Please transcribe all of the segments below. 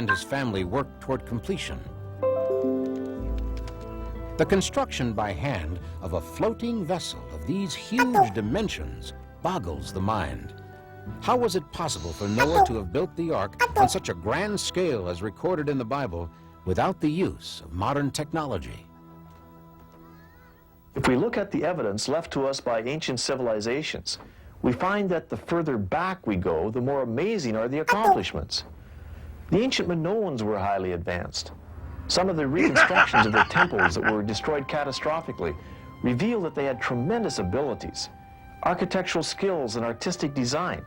and his family worked toward completion. The construction by hand of a floating vessel of these huge dimensions boggles the mind. How was it possible for Noah to have built the ark on such a grand scale as recorded in the Bible without the use of modern technology? If we look at the evidence left to us by ancient civilizations, we find that the further back we go, the more amazing are the accomplishments. The ancient Minoans were highly advanced. Some of the reconstructions of their temples that were destroyed catastrophically reveal that they had tremendous abilities, architectural skills and artistic design.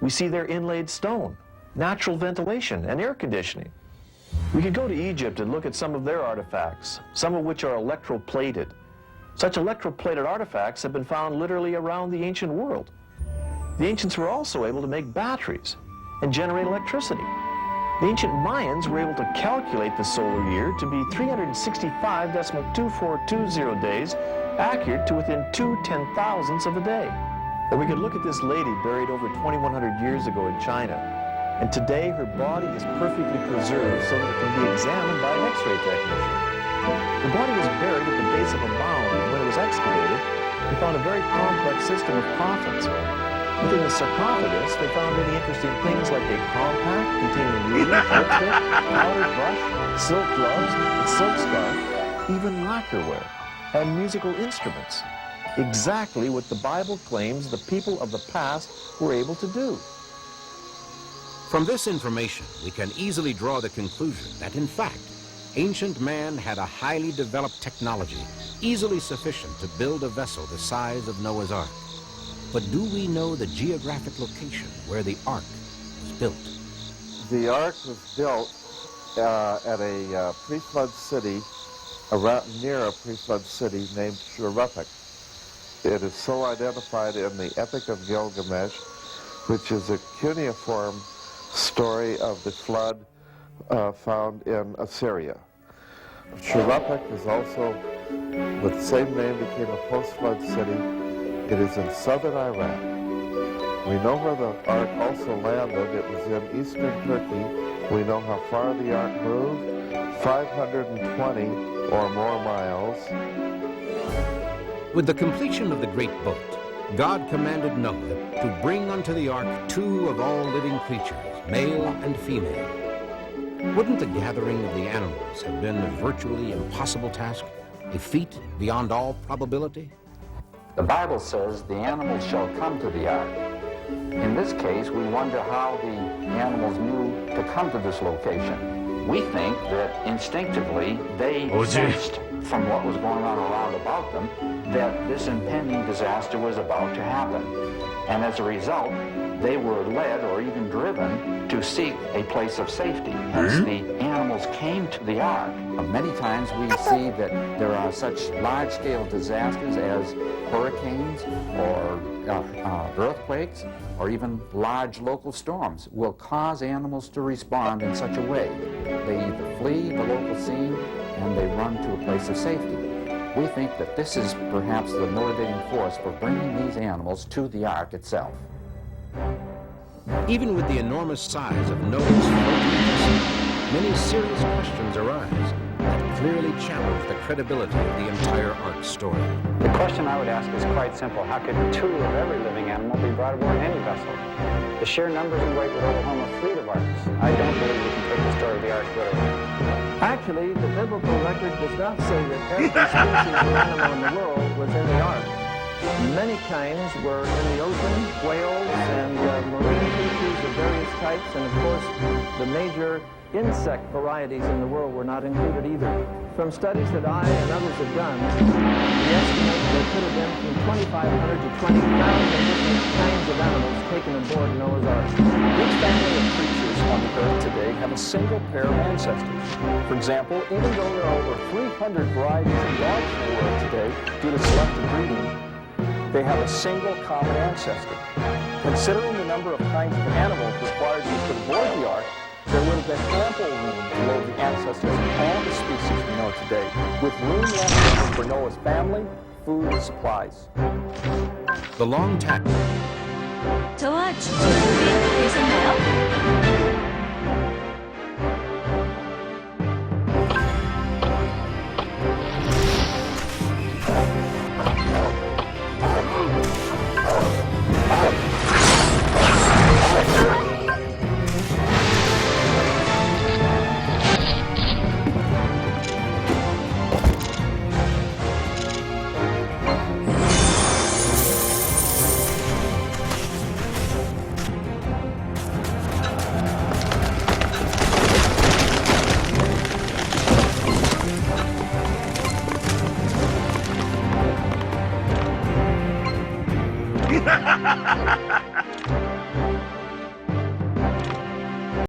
We see their inlaid stone, natural ventilation, and air conditioning. We could go to Egypt and look at some of their artifacts, some of which are electroplated. Such electroplated artifacts have been found literally around the ancient world. The ancients were also able to make batteries and generate electricity. The ancient Mayans were able to calculate the solar year to be 365.2420 days, accurate to within 2/10,000ths of a day. Or we could look at this lady buried over 2,100 years ago in China, and today her body is perfectly preserved so that it can be examined by an X-ray technician. The body was buried at the base of a mound, and when it was excavated, they found a very complex system of coffins. Within the sarcophagus, they found many interesting things like a compact containing ruler, lipstick, powder brush, silk gloves, a silk scarf, even lacquerware, and musical instruments. Exactly what the Bible claims the people of the past were able to do. From this information, we can easily draw the conclusion that, in fact, ancient man had a highly developed technology, easily sufficient to build a vessel the size of Noah's Ark. But do we know the geographic location where the Ark was built? The Ark was built at a pre-flood city, near a pre-flood city named Shuruppak. It is so identified in the Epic of Gilgamesh, which is a cuneiform story of the flood found in Assyria. Shuruppak is also, with the same name, became a post-flood city. It is in southern Iraq. We know where the Ark also landed. It was in eastern Turkey. We know how far the Ark moved, 520 or more miles. With the completion of the great boat, God commanded Noah to bring unto the Ark 2 of all living creatures, male and female. Wouldn't the gathering of the animals have been a virtually impossible task, a feat beyond all probability? The Bible says the animals shall come to the ark. In this case, we wonder how the animals knew to come to this location. We think that instinctively they sensed from what was going on around about them that this impending disaster was about to happen. And as a result, they were led or even driven to seek a place of safety. Hence, the animals came to the ark. Many times we see that there are such large-scale disasters as hurricanes or earthquakes or even large local storms will cause animals to respond in such a way. They either flee the local scene and they run to a place of safety. We think that this is perhaps the motivating force for bringing these animals to the ark itself. Even with the enormous size of Noah's floating vessel, many serious questions arise that clearly challenge the credibility of the entire Ark story. The question I would ask is quite simple. How could 2 of every living animal be brought aboard any vessel? The sheer numbers and weight would overwhelm a fleet of arks. I don't believe we can take the story of the ark literally. Actually, the biblical record does not say that every species of animal in the world was in the ark. Many kinds were in the ocean, whales and marine creatures of various types, and of course the major insect varieties in the world were not included either. From studies that I and others have done, we estimate there could have been from 2,500 to 20,000 different kinds of animals taken aboard Noah's Ark. Each family of creatures on the earth today have a single pair of ancestors. For example, even though there are over 300 varieties of dogs in the world today due to selective breeding, they have a single common ancestor. Considering the number of kinds of animals required to be put aboard the ark, there would have been ample room to load the ancestors of all the species we know today, with room left over for Noah's family, food, and supplies. The long tack. 저와 주주들이 계셨나요?